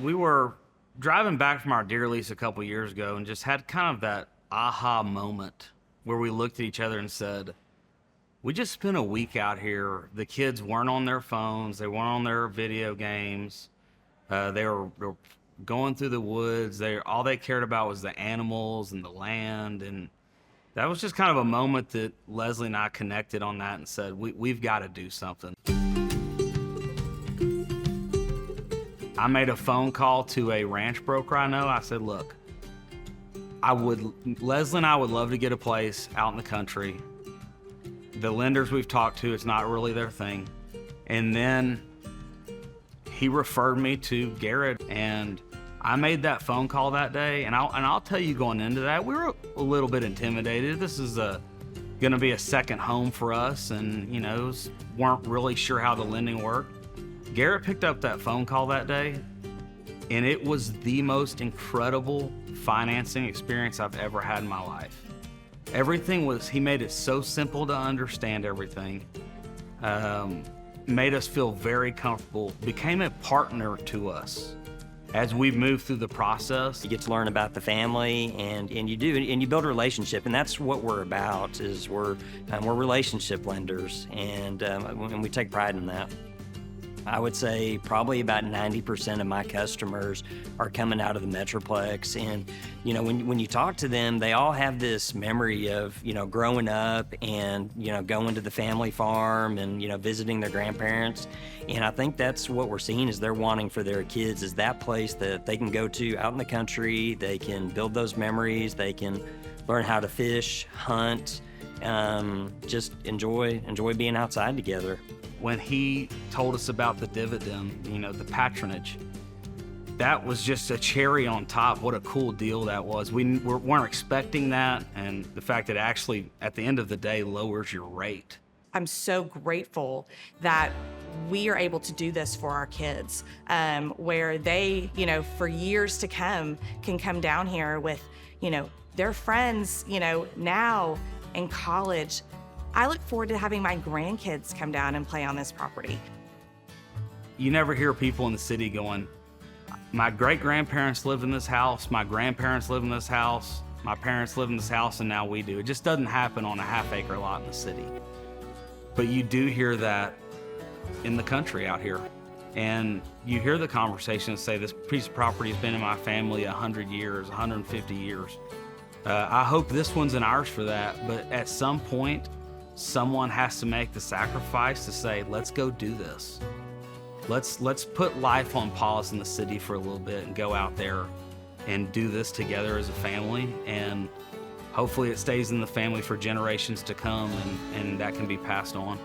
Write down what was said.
We were driving back from our deer lease a couple years ago and just had kind of that aha moment where we looked at each other and said, we just spent a week out here. The kids weren't on their phones. They weren't on their video games. They were going through the woods. All they cared about was the animals and the land. And that was just kind of a moment that Leslie and I connected on that and said, we've got to do something. I made a phone call to a ranch broker I know. I said, look, Leslie and I would love to get a place out in the country. The lenders we've talked to, it's not really their thing. And then he referred me to Garrett, and I made that phone call that day. And I'll tell you, going into that, we were a little bit intimidated. This is going to be a second home for us, and weren't really sure how the lending worked. Garrett picked up that phone call that day, and it was the most incredible financing experience I've ever had in my life. He made it so simple to understand everything, made us feel very comfortable, became a partner to us as we moved through the process. You get to learn about the family, and you build a relationship, and that's what we're about. We're relationship lenders, and we take pride in that. I would say probably about 90% of my customers are coming out of the Metroplex. And, when you talk to them, they all have this memory of, growing up and, going to the family farm and, visiting their grandparents. And I think that's what we're seeing is they're wanting for their kids is that place that they can go to out in the country. They can build those memories. They can learn how to fish, hunt, just enjoy being outside together. When he told us about the dividend, the patronage, that was just a cherry on top. What a cool deal that was. We weren't expecting that, and the fact that actually, at the end of the day, lowers your rate. I'm so grateful that we are able to do this for our kids, where they, for years to come, can come down here with, their friends, now in college. I look forward to having my grandkids come down and play on this property. You never hear people in the city going, my great-grandparents lived in this house, my grandparents lived in this house, my parents lived in this house, and now we do. It just doesn't happen on a half-acre lot in the city. But you do hear that in the country out here. And you hear the conversations say, this piece of property has been in my family 100 years, 150 years. I hope this one's in ours for that, but at some point, someone has to make the sacrifice to say, let's go do this. Let's put life on pause in the city for a little bit and go out there and do this together as a family. And hopefully it stays in the family for generations to come, and that can be passed on.